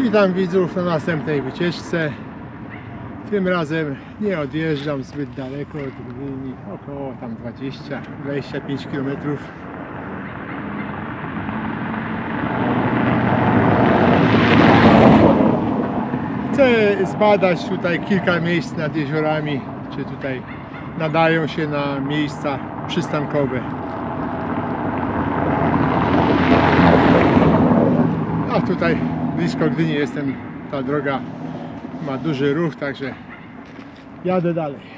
Witam widzów na następnej wycieczce. Tym razem nie odjeżdżam zbyt daleko od Gdyni, około tam 20-25 km. Chcę zbadać tutaj kilka miejsc nad jeziorami, czy tutaj nadają się na miejsca przystankowe. A tutaj blisko Gdyni jestem, ta droga ma duży ruch, także jadę dalej.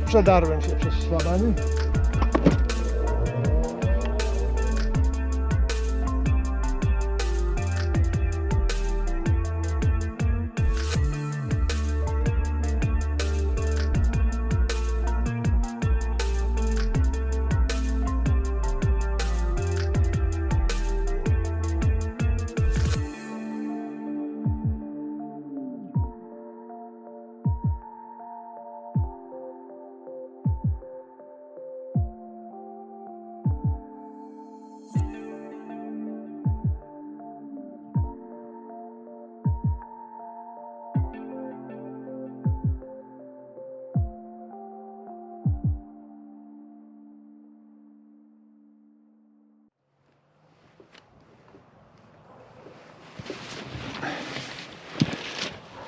Przedarłem się przez szlabany.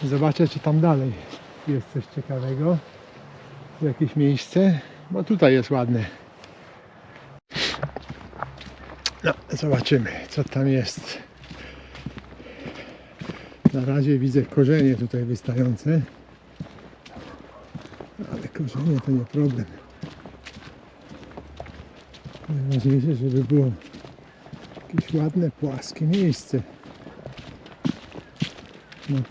Zobaczę, czy tam dalej jest coś ciekawego, jakieś miejsce, bo tutaj jest ładne. No, zobaczymy, co tam jest. Na razie widzę korzenie tutaj wystające, ale korzenie to nie problem. Najważniejsze, żeby było jakieś ładne, płaskie miejsce na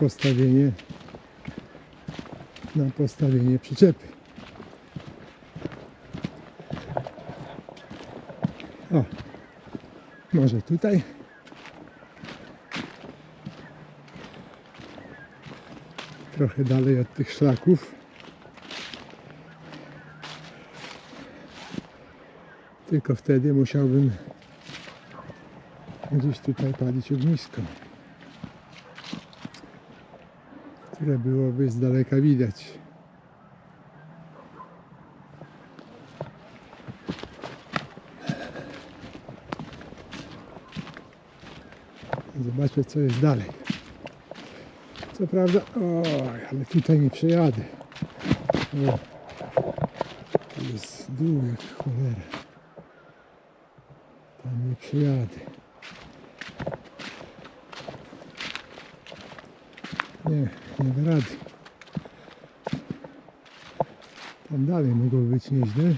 postawienie przyczepy. O, może tutaj. Trochę dalej od tych szlaków. Tylko wtedy musiałbym gdzieś tutaj palić ognisko, które byłoby z daleka widać. Zobaczmy, co jest dalej. Co prawda, oj, ale tutaj nie przejadę. O, to jest dół jak cholera. Tam nie przejadę. Nie da rady. Tam dalej mogło być nieźle,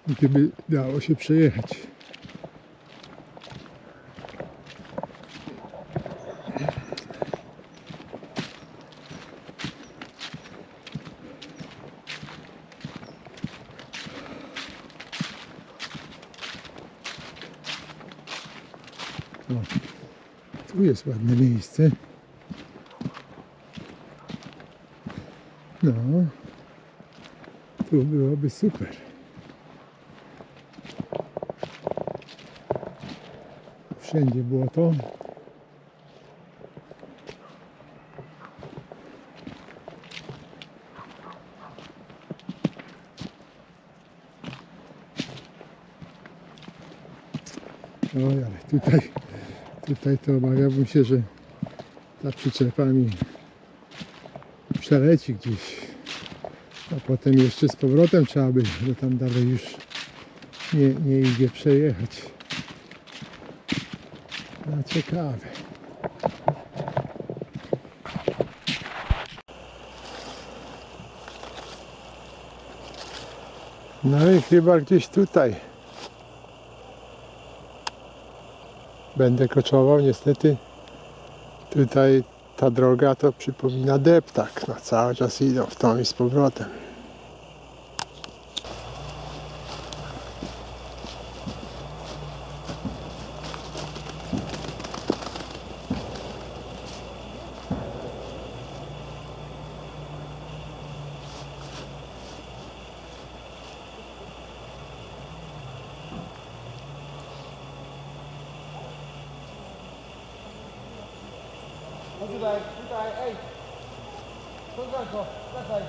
gdyby dało się przejechać. O, tu jest ładne miejsce. No, tu byłoby super. Wszędzie błoto. Oj, ale tutaj to obawiałbym się, że ta przyczepa mi przeleci gdzieś, a potem jeszcze z powrotem trzeba by, bo tam dalej już nie idzie przejechać. No ciekawe. No i chyba gdzieś tutaj będę koczował. Niestety tutaj ta droga to przypomina deptak. No cały czas idą w tą i z powrotem. No tutaj, ej! To go, wracaj!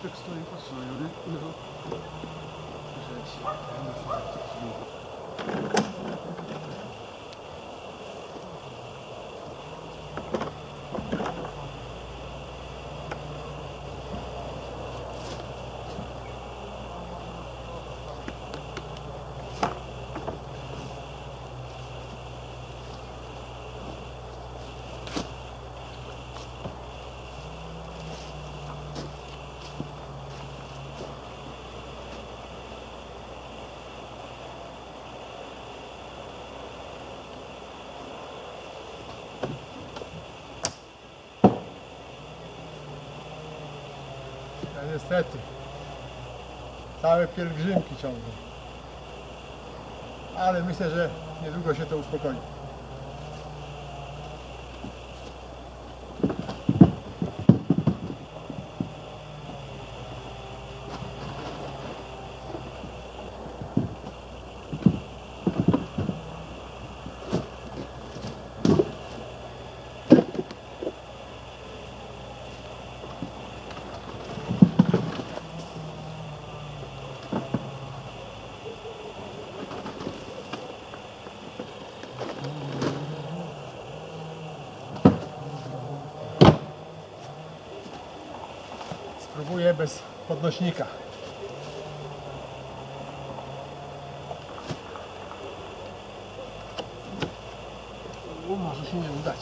Tak stoi, patrzyłem, nie? No. No niestety, całe pielgrzymki ciągną. ale myślę, że niedługo się to uspokoi. Spróbuję bez podnośnika. Może się nie udać.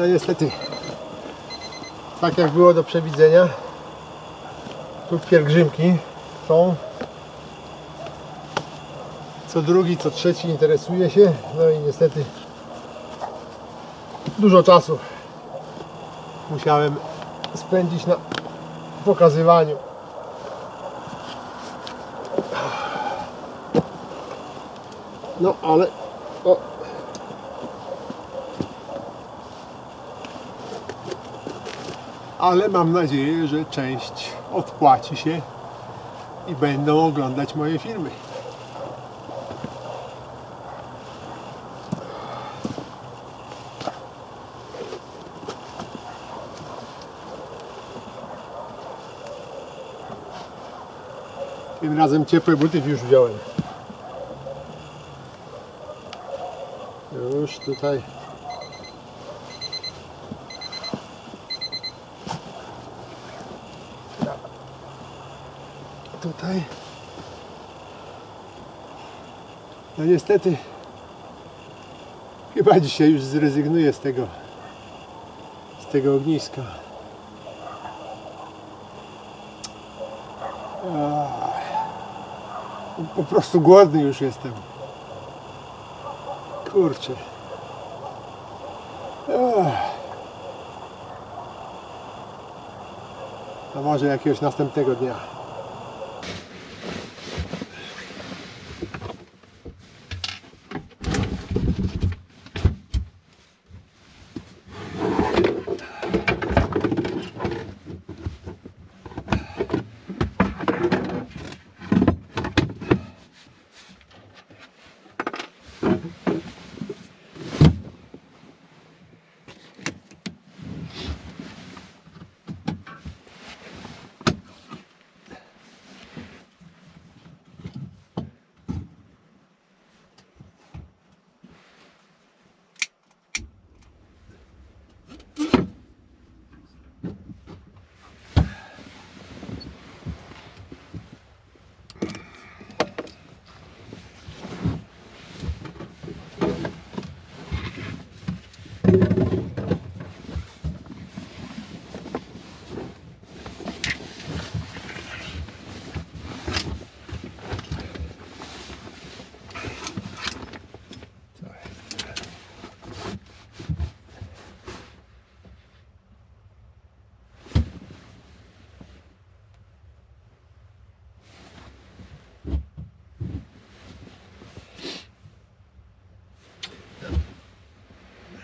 No niestety, tak jak było do przewidzenia, tu pielgrzymki są. Co drugi, co trzeci interesuje się. No i niestety dużo czasu musiałem spędzić na pokazywaniu. No ale ale mam nadzieję, że część odpłaci się i będą oglądać moje filmy. Tym razem ciepłe buty już wziąłem. Już tutaj no niestety chyba dzisiaj już zrezygnuję z tego ogniska. Po prostu głodny już jestem. Kurczę. A może jakiegoś następnego dnia.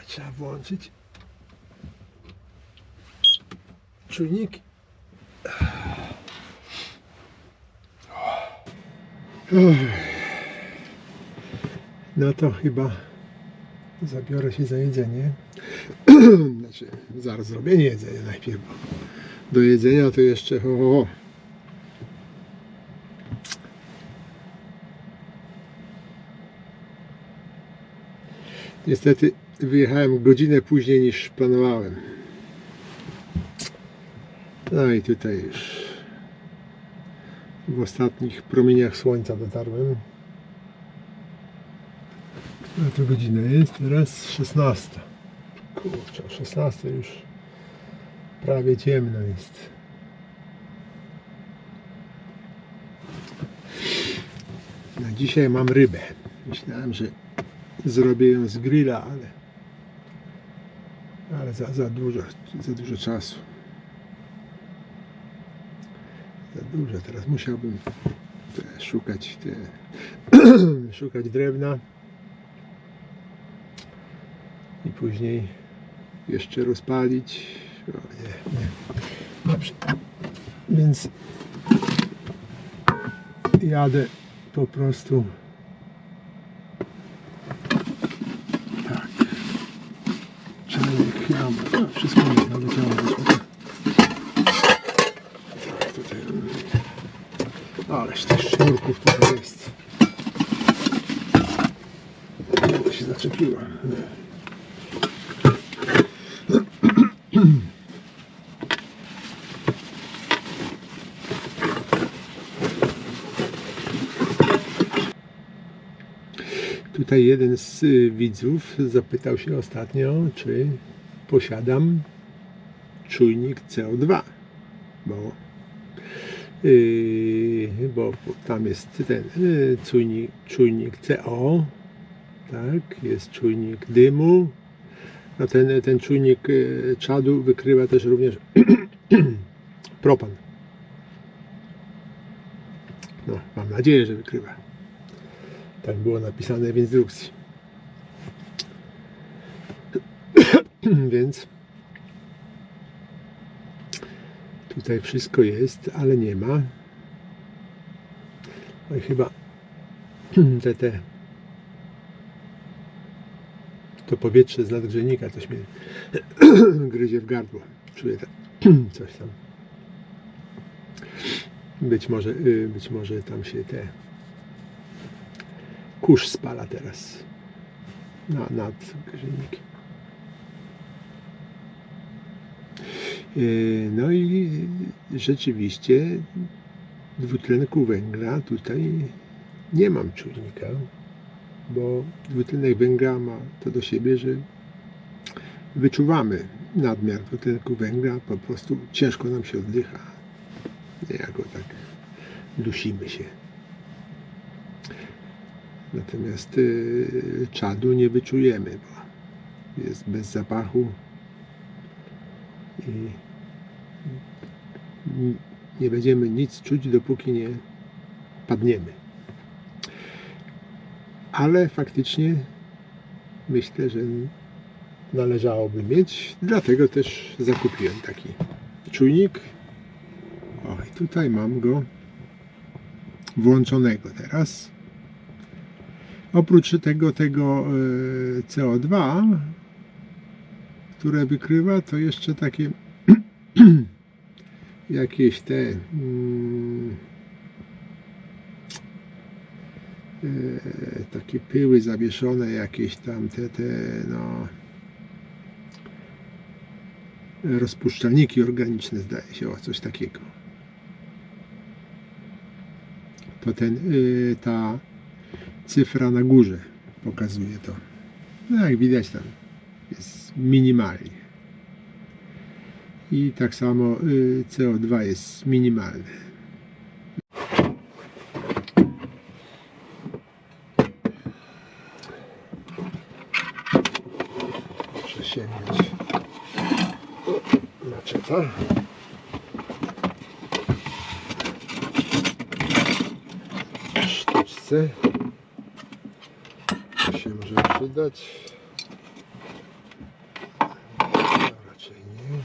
Trzeba włączyć czujniki. No to chyba zabiorę się za jedzenie. Znaczy, za zrobienie jedzenia najpierw. Do jedzenia to jeszcze Niestety wyjechałem godzinę później niż planowałem. No i tutaj już w ostatnich promieniach słońca dotarłem. Która to godzina jest? Teraz 16. Kurczę, o 16 już prawie ciemno jest. Na dzisiaj mam rybę. Myślałem, że zrobię ją z grilla, ale za dużo czasu. Za dużo. Teraz musiałbym szukać drewna i później jeszcze rozpalić. O, nie. Dobrze. Więc jadę po prostu tak. Czajnik, wszystko mi naleciało do środka. Tutaj. Ależ tych sznurków tutaj jest. To się zaczepiło. Tutaj jeden z widzów zapytał się ostatnio, czy posiadam czujnik CO2, bo tam jest ten czujnik CO, tak, jest czujnik dymu. No ten czujnik czadu wykrywa też również propan. No, mam nadzieję, że wykrywa. Tak było napisane w instrukcji. Więc tutaj wszystko jest, ale nie ma. No i chyba to powietrze z nadgrzejnika coś mnie gryzie w gardło. Czuję coś tam. Być może tam się kurz spala teraz nad grzejnikiem. No i rzeczywiście dwutlenku węgla tutaj nie mam czujnika, bo dwutlenek węgla ma to do siebie, że wyczuwamy nadmiar dwutlenku węgla, po prostu ciężko nam się oddycha. Niejako tak dusimy się. Natomiast czadu nie wyczujemy, bo jest bez zapachu i nie będziemy nic czuć, dopóki nie padniemy. Ale faktycznie myślę, że należałoby mieć, dlatego też zakupiłem taki czujnik. O, i tutaj mam go włączonego teraz. Oprócz tego CO2, które wykrywa, to jeszcze takie jakieś takie pyły zawieszone, jakieś tam no, rozpuszczalniki organiczne, zdaje się, o coś takiego. To ta cyfra na górze pokazuje to. No jak widać, tam jest minimalnie. I tak samo CO2 jest minimalne. Muszę sięgnąć maczeta. Sztuczce. To się może przydać. Raczej nie.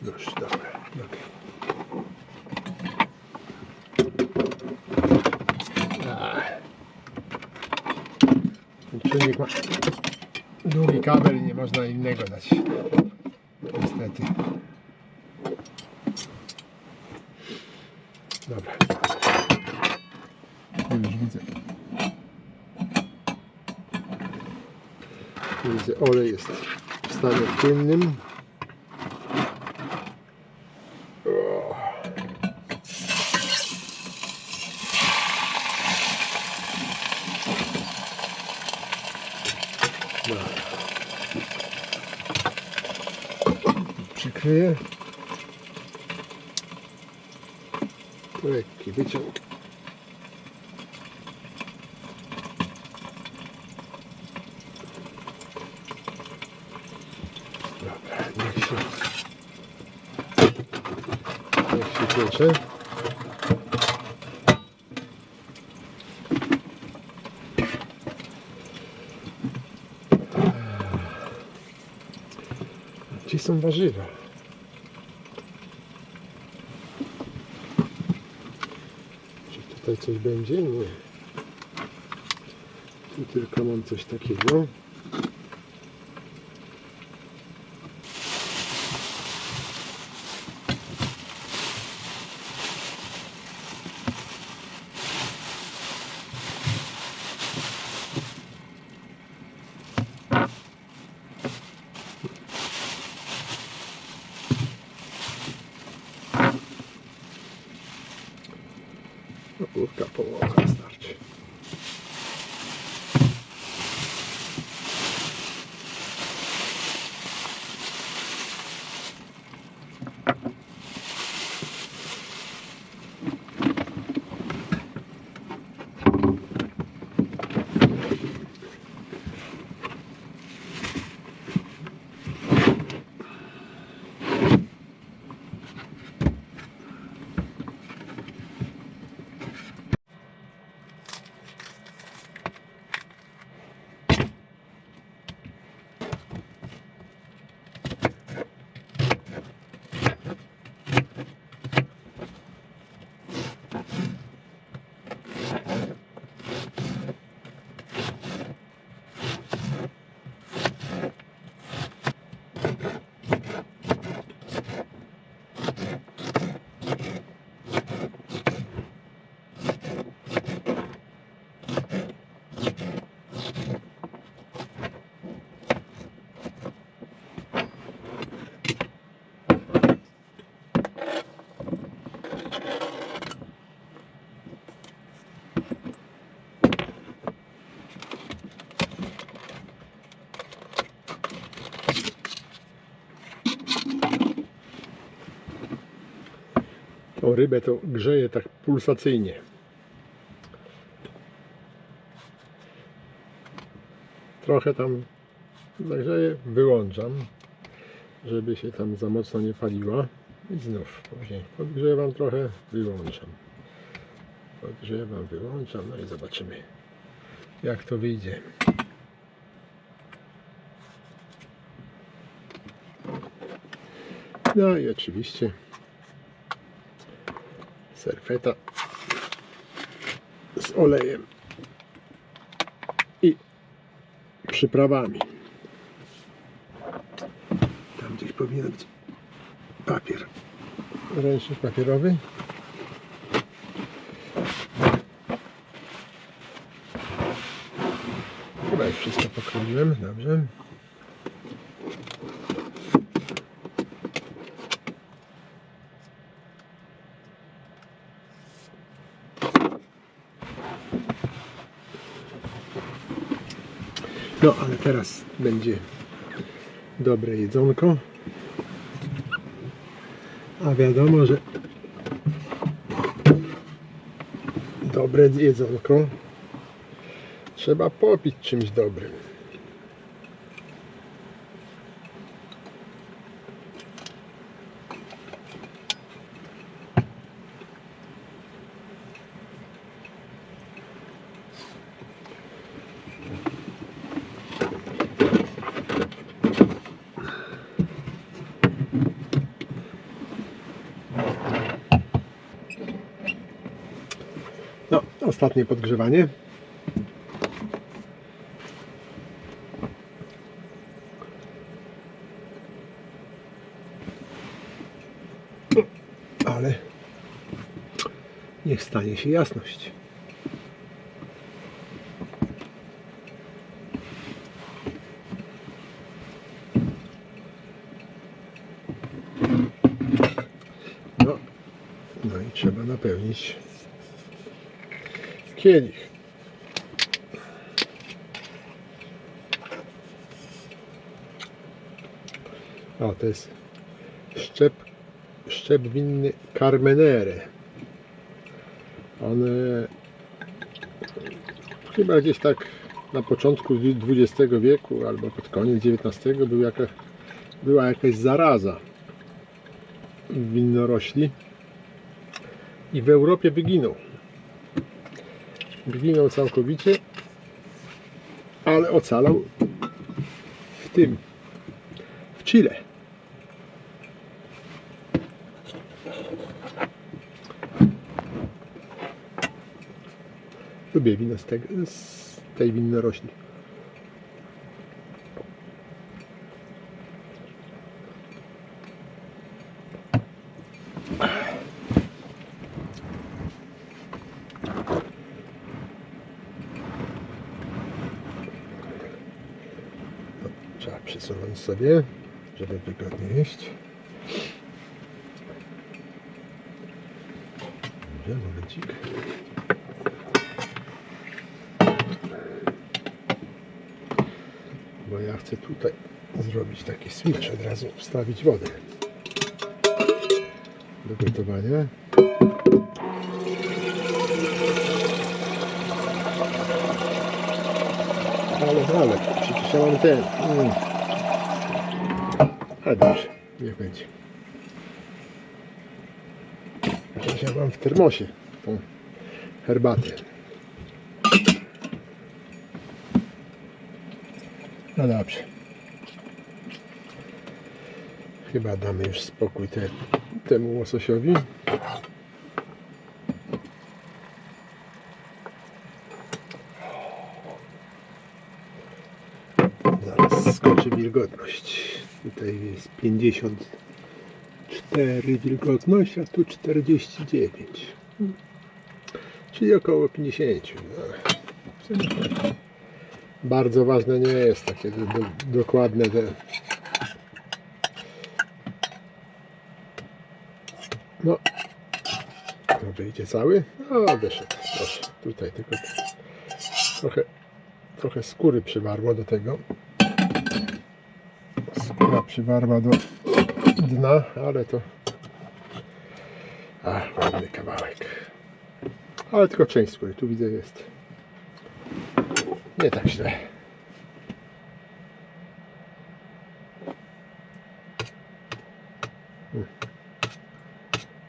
Już, dobra. Ten czujnik ma długi kabel i nie można innego dać. Niestety. Dobra. Już widzę. Widzę, olej jest w stanie płynnym. Przykryję. Lekki wyciąg. Dobra, niech się piecze. Gdzie są warzywa? Czy tutaj coś będzie? Nie. Tu tylko mam coś takiego. Ogórka połowa starczy. O, rybę to grzeje tak pulsacyjnie. Trochę tam nagrzeję, wyłączam, żeby się tam za mocno nie paliła. I znów później podgrzewam trochę, wyłączam. Podgrzewam, wyłączam, no i zobaczymy, jak to wyjdzie. No i oczywiście serweta z olejem i przyprawami. Tam gdzieś powinien być papier, ręcznik papierowy. Chyba już wszystko pokroiłem, dobrze. No, ale teraz będzie dobre jedzonko. A wiadomo, że dobre jedzonko trzeba popić czymś dobrym. No, ostatnie podgrzewanie. Ale niech stanie się jasność. No i trzeba napełnić kielich. O, to jest szczep winny Carmenere. On chyba gdzieś tak na początku XX wieku albo pod koniec XIX była jakaś zaraza winnorośli i w Europie wyginął. Wyginął całkowicie, ale ocalał w Chile. Lubię wino z tej winnorośli. Trzeba przesunąć sobie, żeby wygodnie jeść. Dobrze, momencik. Bo ja chcę tutaj zrobić taki switch, od razu wstawić wodę do gotowania. Ale, przecież ja mam ten. Ale dobrze, niech będzie. Przecież ja mam w termosie tą herbatę. No dobrze. Chyba damy już spokój temu łososiowi. Zaraz skoczy wilgotność. Tutaj jest 54 wilgotność, a tu 49. Czyli około 50. No. Bardzo ważne nie jest takie dokładne te. No, wyjdzie cały. No, wyszedł. Proszę. Tutaj tylko trochę skóry przywarło do tego. Skóra przywarła do dna, A, ładny kawałek. Ale tylko część skóry, tu widzę jest. Nie tak źle.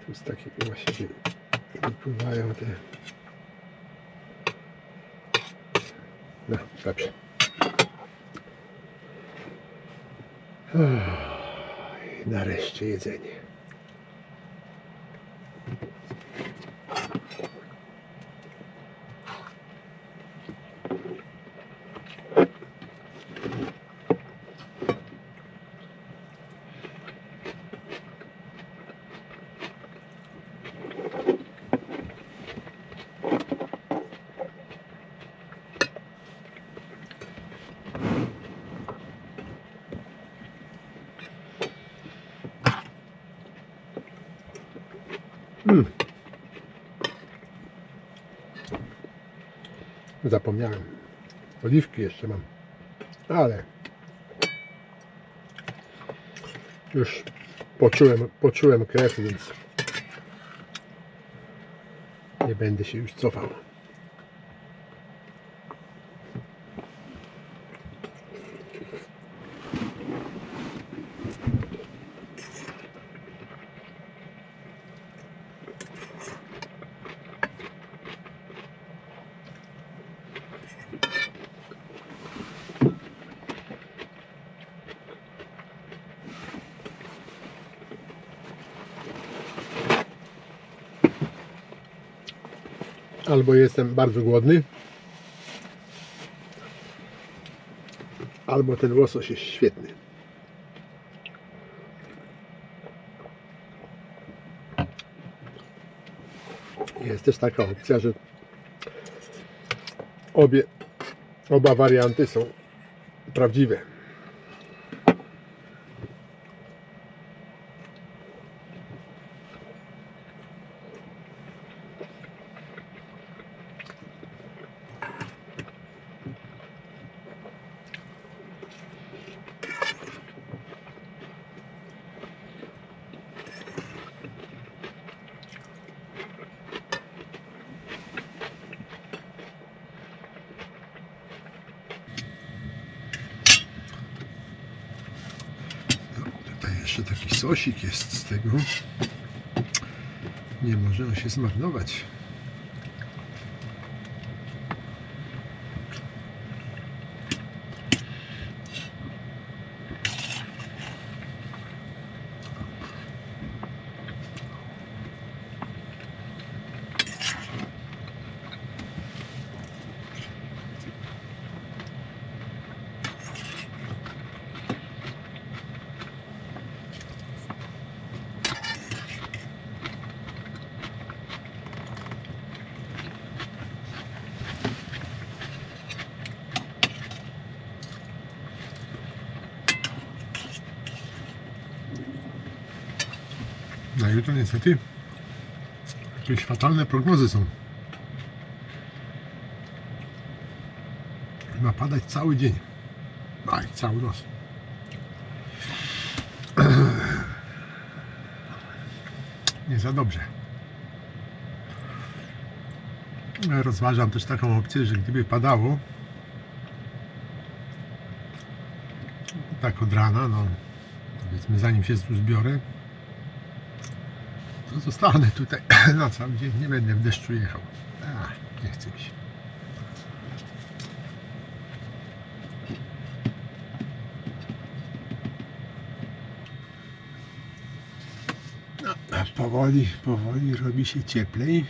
Tu z takiego właśnie wypływają te. No, dobrze. Nareszcie jedzenie. Zapomniałem. Oliwki jeszcze mam. Ale już poczułem krew, więc nie będę się już cofał. Albo jestem bardzo głodny, albo ten łosoś jest świetny. Jest też taka opcja, że oba warianty są prawdziwe. Jeszcze taki sosik jest z tego. Nie może on się zmarnować. Na jutro niestety jakieś fatalne prognozy są. Ma padać cały dzień. A i cały noc. Nie za dobrze. Rozważam też taką opcję, że gdyby padało tak od rana, no powiedzmy zanim się tu zbiorę, to zostanę tutaj na cały dzień, nie będę w deszczu jechał. Nie chcę mi się. No, powoli robi się cieplej,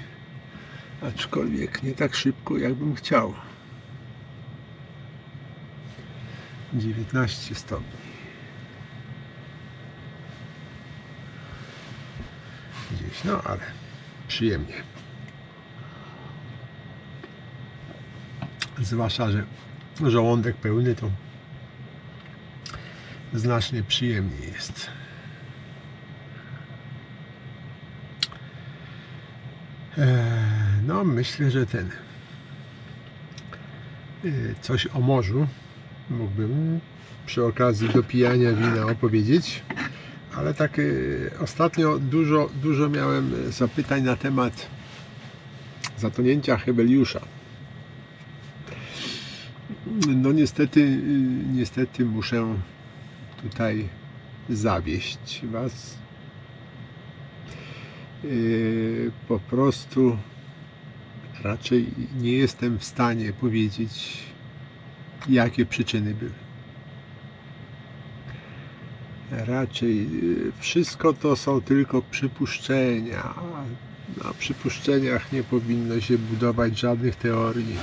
aczkolwiek nie tak szybko, jakbym chciał. 19 stopni. Gdzieś, no ale przyjemnie. Zwłaszcza, że żołądek pełny, to znacznie przyjemniej jest. No myślę, że coś o morzu mógłbym przy okazji dopijania wina opowiedzieć, Ale tak ostatnio dużo miałem zapytań na temat zatonięcia Heveliusza. No niestety muszę tutaj zawieść Was. Po prostu raczej nie jestem w stanie powiedzieć, jakie przyczyny były. Raczej wszystko to są tylko przypuszczenia. A na przypuszczeniach nie powinno się budować żadnych teorii.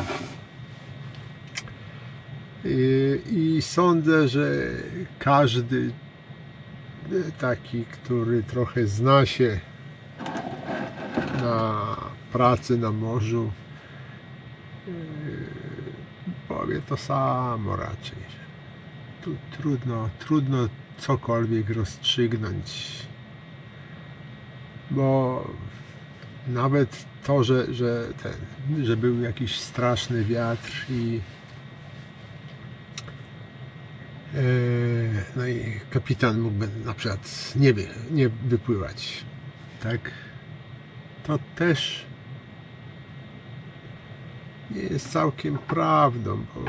I sądzę, że każdy taki, który trochę zna się na pracy na morzu, powie to samo raczej. Tu trudno cokolwiek rozstrzygnąć, bo nawet to, że był jakiś straszny wiatr i no i kapitan mógłby na przykład nie wypływać, tak? To też nie jest całkiem prawdą, bo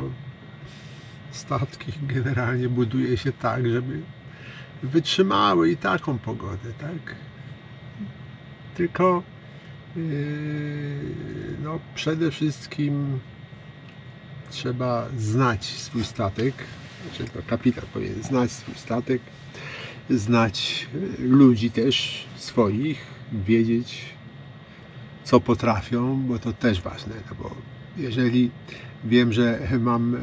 statki generalnie buduje się tak, żeby wytrzymały i taką pogodę, tak? Tylko no przede wszystkim trzeba znać swój statek, znaczy to kapitan powinien znać swój statek, znać ludzi też swoich, wiedzieć, co potrafią, bo to też ważne, no bo jeżeli wiem, że mam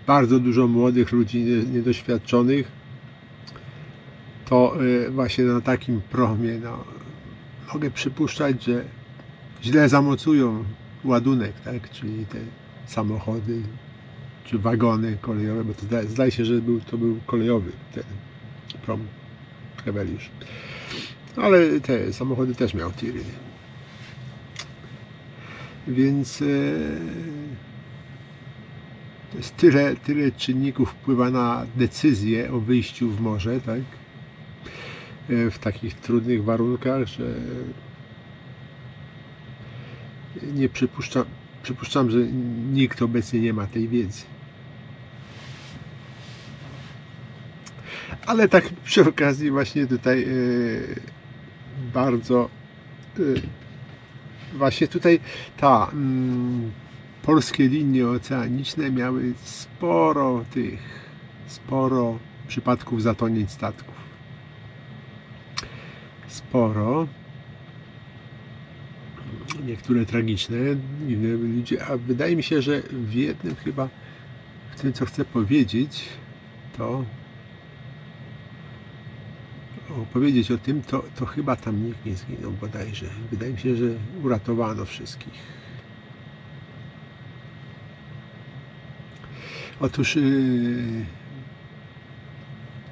bardzo dużo młodych ludzi niedoświadczonych, to właśnie na takim promie no, mogę przypuszczać, że źle zamocują ładunek, tak? Czyli te samochody czy wagony kolejowe, bo to zdaje się, że to był kolejowy ten prom Heveliusz. Ale te samochody też miał tiry. Więc to jest tyle czynników wpływa na decyzję o wyjściu w morze, tak? W takich trudnych warunkach, że nie przypuszczam, że nikt obecnie nie ma tej wiedzy. Ale tak przy okazji właśnie tutaj bardzo właśnie tutaj polskie linie oceaniczne miały sporo przypadków zatonięć statków. Sporo. Niektóre tragiczne, inne ludzie, a wydaje mi się, że w jednym chyba, w tym co chcę powiedzieć, to opowiedzieć o tym, to chyba tam nikt nie zginął bodajże. Wydaje mi się, że uratowano wszystkich. Otóż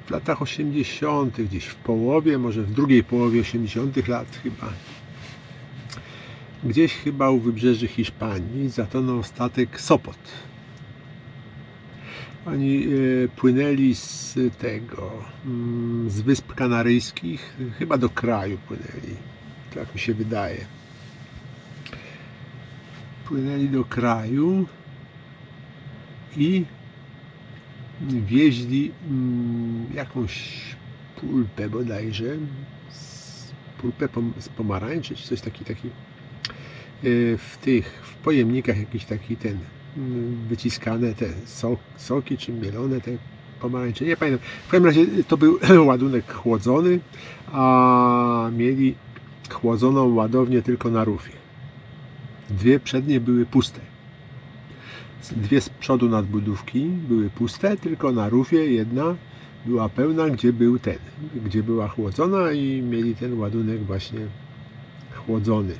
w latach 80., gdzieś w połowie, może w drugiej połowie 80. lat chyba, gdzieś chyba u wybrzeży Hiszpanii zatonął statek Sopot. Oni płynęli z Wysp Kanaryjskich, chyba do kraju płynęli, tak mi się wydaje. Płynęli do kraju i wieźli jakąś pulpę bodajże, pulpę z pomarańczy, czy coś takiego. W pojemnikach jakiś taki wyciskane te soki, czy mielone te pomarańcze, nie pamiętam. W każdym razie to był ładunek chłodzony, a mieli chłodzoną ładownię tylko na rufie. Dwie przednie były puste. Dwie z przodu nadbudówki były puste, tylko na rufie jedna była pełna, gdzie była chłodzona i mieli ten ładunek właśnie chłodzony.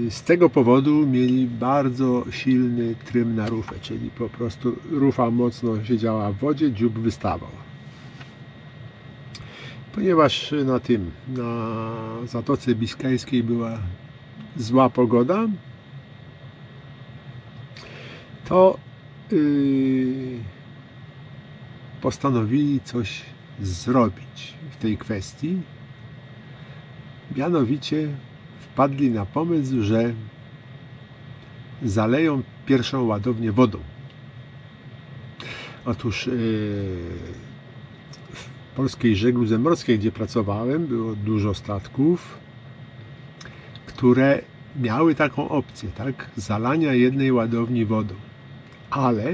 Z tego powodu mieli bardzo silny trym na rufę, czyli po prostu rufa mocno siedziała w wodzie, dziób wystawał. Ponieważ na Zatoce Biskajskiej była zła pogoda, to postanowili coś zrobić w tej kwestii. Mianowicie wpadli na pomysł, że zaleją pierwszą ładownię wodą. Otóż w polskiej żegludze morskiej, gdzie pracowałem, było dużo statków, które miały taką opcję, tak, zalania jednej ładowni wodą, ale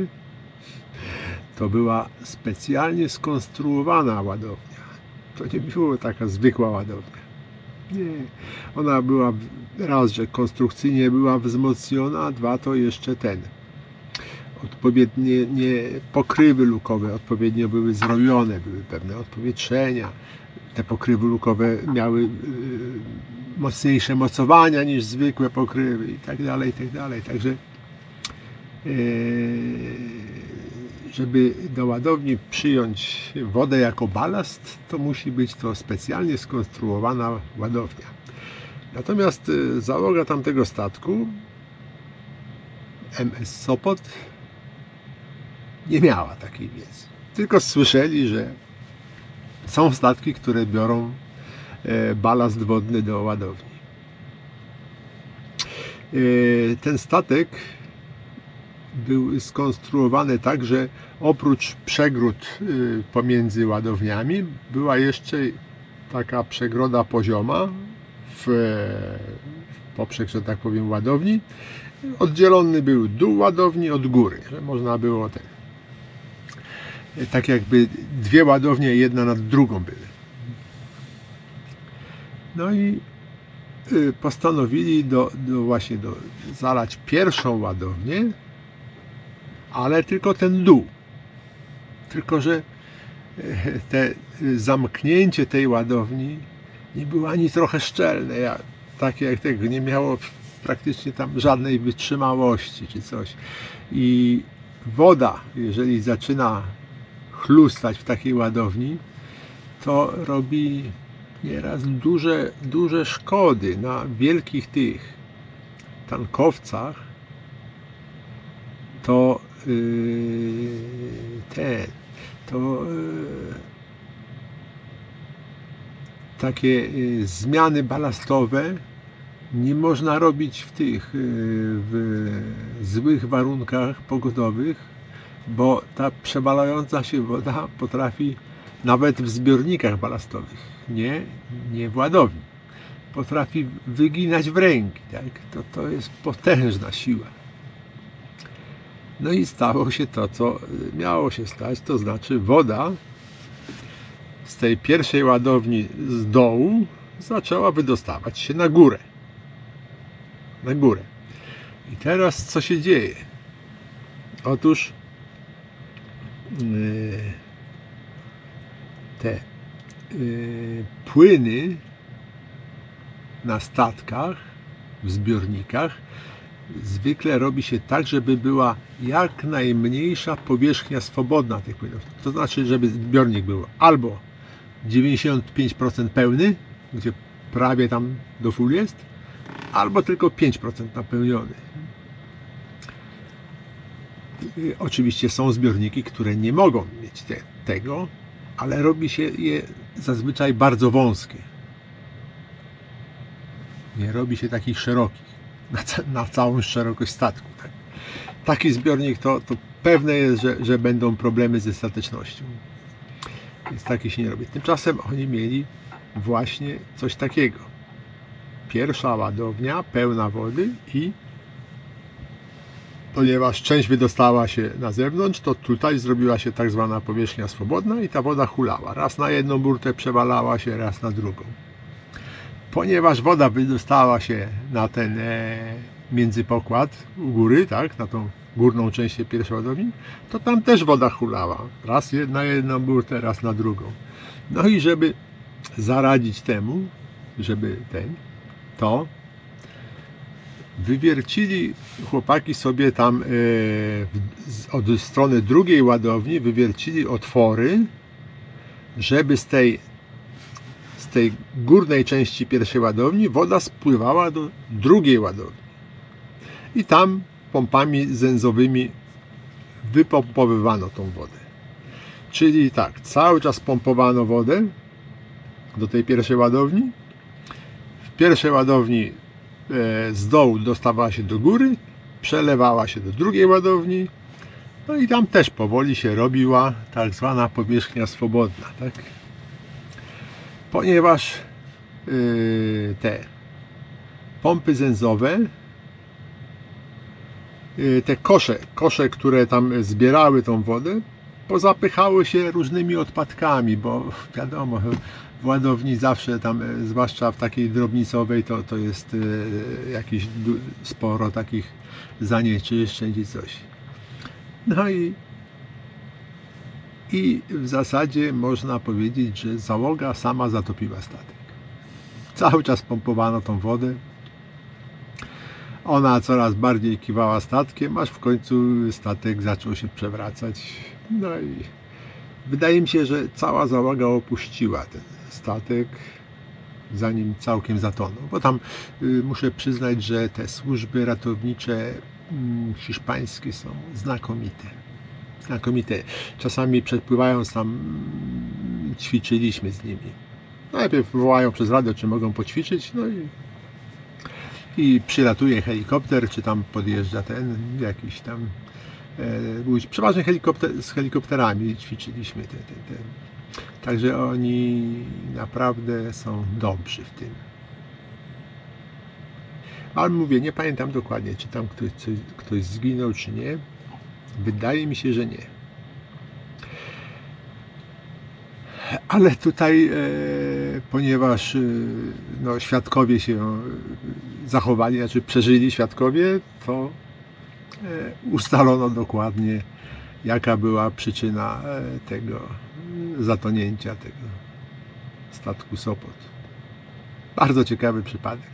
to była specjalnie skonstruowana ładownia. To nie była taka zwykła ładownia. Nie, ona była, raz, że konstrukcyjnie była wzmocniona, dwa, to jeszcze odpowiednie pokrywy lukowe odpowiednio były zrobione, były pewne odpowietrzenia. Te pokrywy lukowe miały mocniejsze mocowania niż zwykłe pokrywy i tak dalej, i tak dalej. Także żeby do ładowni przyjąć wodę jako balast, to musi być to specjalnie skonstruowana ładownia. Natomiast załoga tamtego statku, MS Sopot, nie miała takiej wiedzy. Tylko słyszeli, że są statki, które biorą balast wodny do ładowni. Ten statek był skonstruowany tak, że oprócz przegród pomiędzy ładowniami była jeszcze taka przegroda pozioma w poprzek, że tak powiem, ładowni. Oddzielony był dół ładowni od góry, że można było tak jakby dwie ładownie jedna nad drugą były. No i postanowili właśnie zalać pierwszą ładownię, ale tylko ten dół. Tylko że zamknięcie tej ładowni nie było ani trochę szczelne, takie jak tego, nie miało praktycznie tam żadnej wytrzymałości czy coś. I woda, jeżeli zaczyna chlustać w takiej ładowni, to robi nieraz duże szkody na wielkich tych tankowcach. Takie zmiany balastowe nie można robić w złych warunkach pogodowych, bo ta przebalająca się woda potrafi nawet w zbiornikach balastowych, nie w ładowni, potrafi wyginać w ręki, tak? To jest potężna siła. No i stało się to, co miało się stać, to znaczy woda z tej pierwszej ładowni z dołu zaczęła wydostawać się na górę. Na górę. I teraz co się dzieje? Otóż te płyny na statkach, w zbiornikach zwykle robi się tak, żeby była jak najmniejsza powierzchnia swobodna tych płynów. To znaczy, żeby zbiornik był albo 95% pełny, gdzie prawie tam do full jest, albo tylko 5% napełniony. Oczywiście są zbiorniki, które nie mogą mieć tego, ale robi się je zazwyczaj bardzo wąskie. Nie robi się takich szerokich, na całą szerokość statku. Tak? Taki zbiornik to pewne jest, że będą problemy ze statecznością. Więc taki się nie robi. Tymczasem oni mieli właśnie coś takiego. Pierwsza ładownia pełna wody i ponieważ część wydostała się na zewnątrz, to tutaj zrobiła się tak zwana powierzchnia swobodna i ta woda hulała. Raz na jedną burtę przewalała się, raz na drugą. Ponieważ woda wydostała się na ten międzypokład u góry, tak, na tą górną część pierwszej ładowni, to tam też woda hulała. Raz na jedną burtę, raz na drugą. No i żeby zaradzić temu, to wywiercili chłopaki sobie tam od strony drugiej ładowni wywiercili otwory, żeby z tej górnej części pierwszej ładowni woda spływała do drugiej ładowni. I tam pompami zęzowymi wypompowywano tą wodę. Czyli tak, cały czas pompowano wodę do tej pierwszej ładowni. W pierwszej ładowni z dołu dostawała się do góry, przelewała się do drugiej ładowni. No i tam też powoli się robiła tak zwana powierzchnia swobodna, tak? Ponieważ te pompy zęzowe, te kosze, które tam zbierały tą wodę, pozapychały się różnymi odpadkami, bo wiadomo, w ładowni zawsze tam, zwłaszcza w takiej drobnicowej, to jest jakieś sporo takich zanieczyszczeń i coś. No i w zasadzie można powiedzieć, że załoga sama zatopiła statek. Cały czas pompowano tą wodę. Ona coraz bardziej kiwała statkiem, aż w końcu statek zaczął się przewracać. No i wydaje mi się, że cała załoga opuściła ten statek, zanim całkiem zatonął. Bo tam muszę przyznać, że te służby ratownicze hiszpańskie są znakomite. Znakomite. Czasami przepływając tam ćwiczyliśmy z nimi. Najpierw wołają przez radio, czy mogą poćwiczyć, no i przylatuje helikopter, czy tam podjeżdża ten jakiś tam łódź. Przeważnie z helikopterami ćwiczyliśmy te. Także oni naprawdę są dobrzy w tym. Ale mówię, nie pamiętam dokładnie, czy tam ktoś zginął, czy nie. Wydaje mi się, że nie. Ale tutaj, ponieważ no, świadkowie się zachowali, znaczy przeżyli świadkowie, to ustalono dokładnie, jaka była przyczyna tego zatonięcia tego statku Sopot. Bardzo ciekawy przypadek.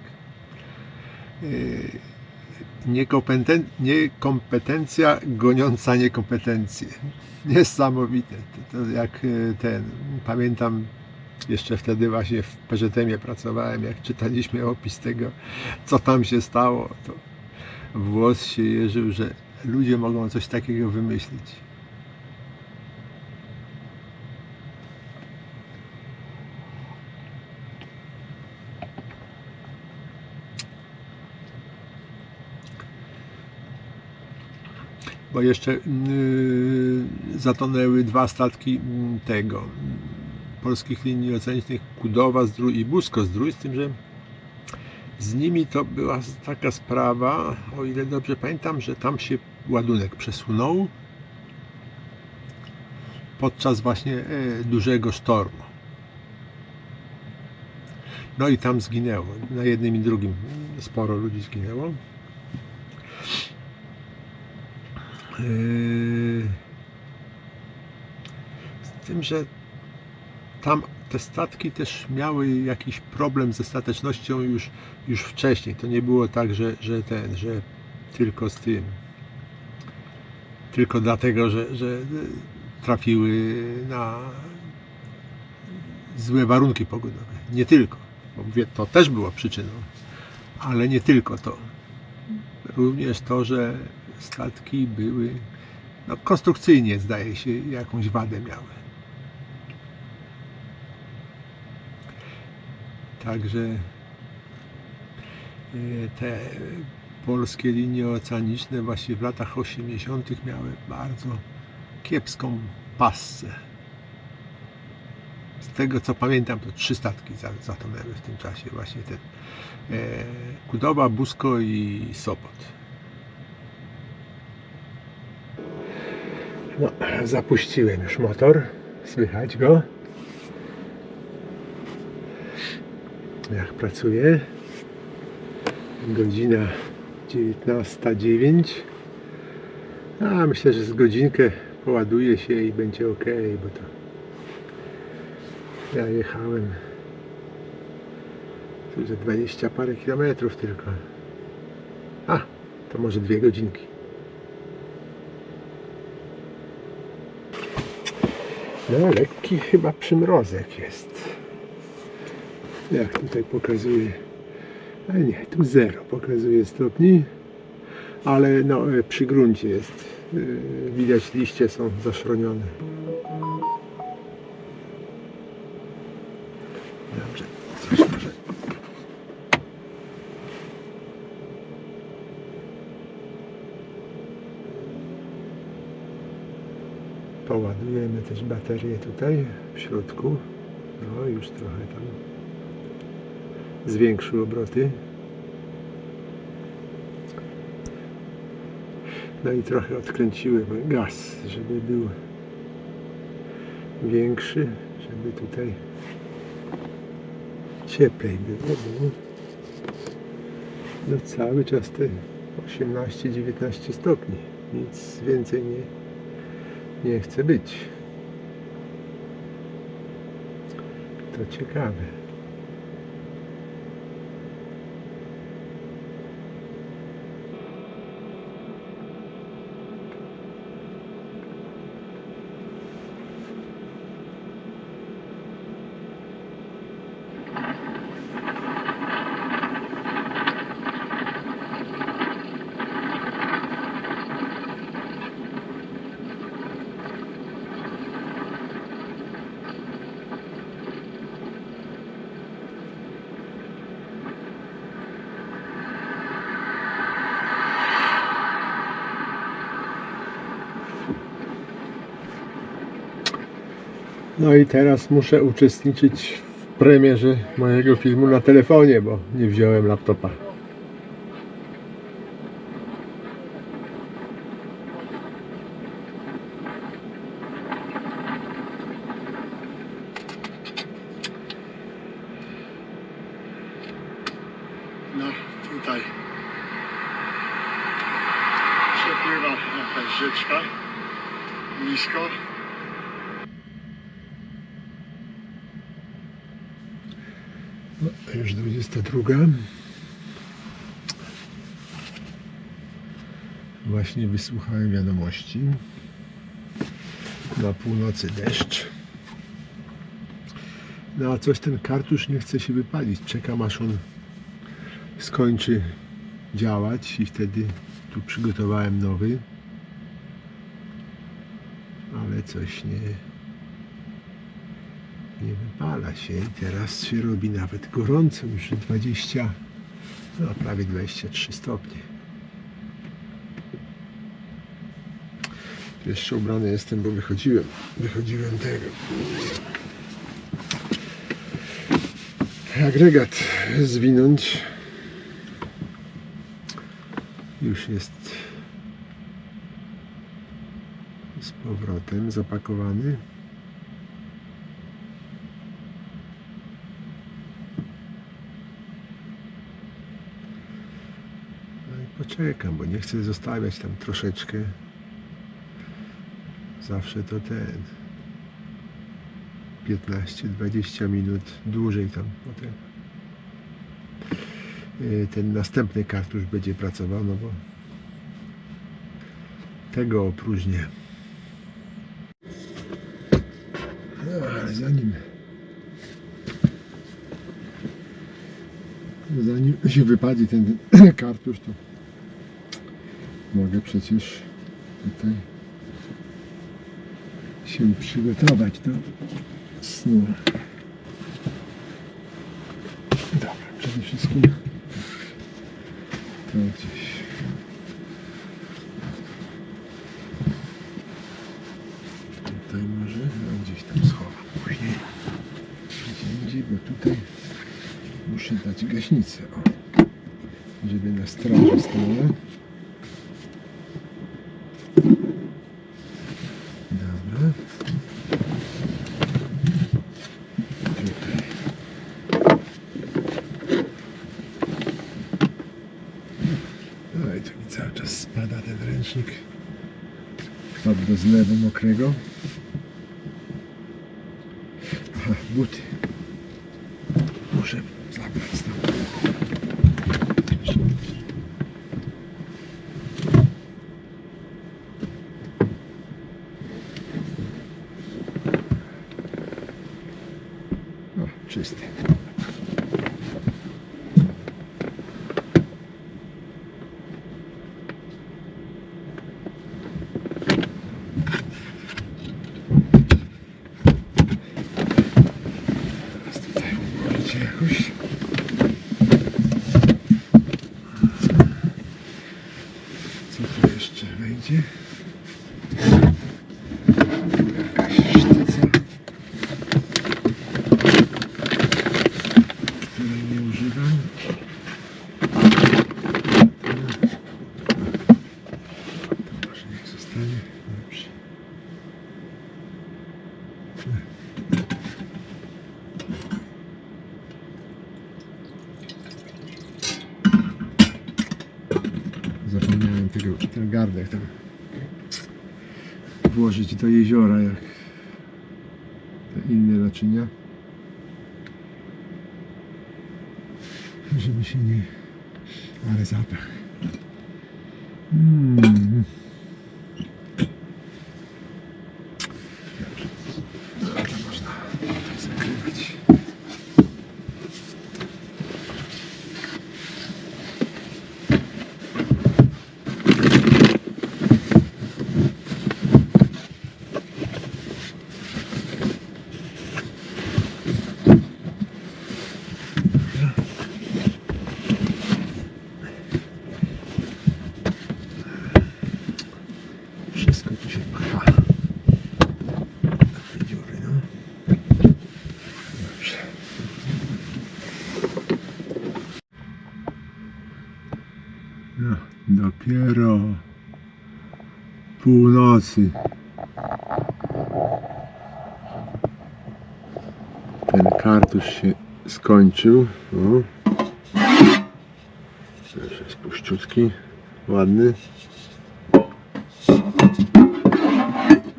Niekompetencja goniąca niekompetencję. Niesamowite. To jak pamiętam, jeszcze wtedy właśnie w PŻM-ie pracowałem, jak czytaliśmy opis tego, co tam się stało, to włos się jeżył, że ludzie mogą coś takiego wymyślić. Bo jeszcze zatonęły dwa statki polskich linii oceanicznych, Kudowa-Zdrój i Busko-Zdrój, z tym, że z nimi to była taka sprawa, o ile dobrze pamiętam, że tam się ładunek przesunął podczas właśnie dużego sztormu. No i tam zginęło, na jednym i drugim sporo ludzi zginęło. Z tym, że tam te statki też miały jakiś problem ze statecznością już wcześniej. To nie było tak, że tylko z tym, tylko dlatego, że trafiły na złe warunki pogodowe. Nie tylko, bo mówię, to też było przyczyną, ale nie tylko to. Również to, że statki były, no konstrukcyjnie zdaje się, jakąś wadę miały. Także te polskie linie oceaniczne właśnie w latach 80. miały bardzo kiepską passę. Z tego co pamiętam, to 3 statki zatonęły w tym czasie, właśnie ten Kudowa, Busko i Sopot. No, zapuściłem już motor, słychać go, jak pracuje. Godzina 19:09. A myślę, że z godzinkę poładuje się i będzie ok, bo to ja jechałem tu za 20 parę kilometrów tylko. A, to może 2 godzinki. No, lekki chyba przymrozek jest. Jak tutaj pokazuje. A nie, tu 0 pokazuje stopni, ale no, przy gruncie jest Widać, liście są zaszronione. Dobrze, coś może. Poładujemy też baterię tutaj w środku. No już trochę tam zwiększył obroty. No i trochę odkręciłem gaz, żeby był większy, żeby tutaj cieplej było. No cały czas te 18-19 stopni. Nic więcej nie chce być. To ciekawe. No i teraz muszę uczestniczyć w premierze mojego filmu na telefonie, bo nie wziąłem laptopa. No, tutaj przepływa jakaś rzeczka nisko. No, już 22. Właśnie wysłuchałem wiadomości. Na północy deszcz. No a coś ten kartusz nie chce się wypalić. Czekam, aż on skończy działać i wtedy tu przygotowałem nowy. Ale coś nie wypala się i teraz się robi nawet gorąco, już 20, no prawie 23 stopnie. Jeszcze ubrany jestem, bo wychodziłem tego. Agregat zwinąć. Już jest z powrotem zapakowany. Poczekam, bo nie chcę zostawiać tam troszeczkę. Zawsze to 15-20 minut dłużej tam potem. Ten następny kartusz będzie pracował, no bo tego opróżnię. No, ale zanim się wypadzi ten kartusz, to mogę przecież tutaj się przygotować do snu. Dobra, przede wszystkim to gdzieś tutaj może, no gdzieś tam schowam później. Gdzie indziej, bo tutaj muszę dać gaśnicę, o, żeby na straży stała. Dobra. Tutaj. No i tu mi cały czas spada ten ręcznik. Wpadł do zlewu mokrego. Aha, buty. Muszę zabrać tam. O, czysty. Zobaczcie. Jakaś sztyca, której nie używam. To może niech zostanie. Dobrze. Zapomniałem ten gardek tam włożyć do jeziora jak te inne naczynia, żeby się nie... ale zapach. Dobrze, można tutaj zakrywać. Wszystko tu się pcha. Takie dziury, no. Dobrze. No, dopiero północy. Ten kartusz się skończył. O. Też jest puściutki, ładny.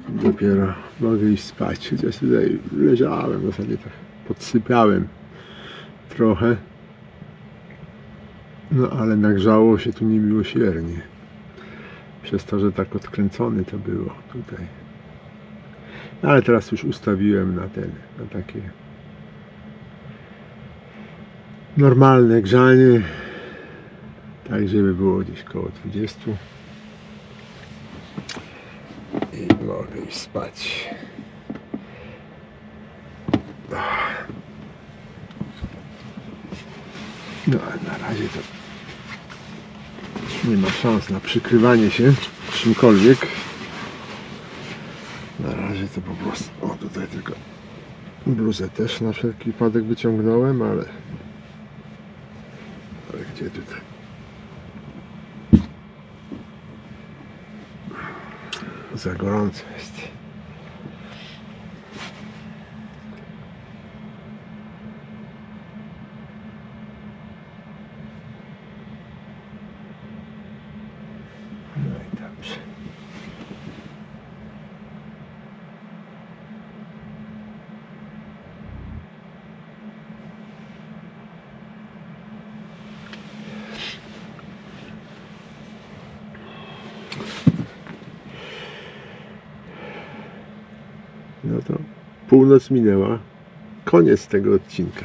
Dopiero mogę iść spać, chociaż tutaj leżałem, w zasadzie tak podsypiałem trochę. No ale nagrzało się tu niemiłosiernie. Przez to, że tak odkręcony to było tutaj. Ale teraz już ustawiłem na takie normalne grzanie. Tak, żeby było gdzieś koło 20. I mogę iść spać. No ale na razie to nie ma szans na przykrywanie się czymkolwiek. Na razie to po prostu... O, tutaj tylko bluzę też na wszelki wypadek wyciągnąłem, ale gdzie tutaj? Za gorąco jest. No i dobrze. No to północ minęła. Koniec tego odcinka.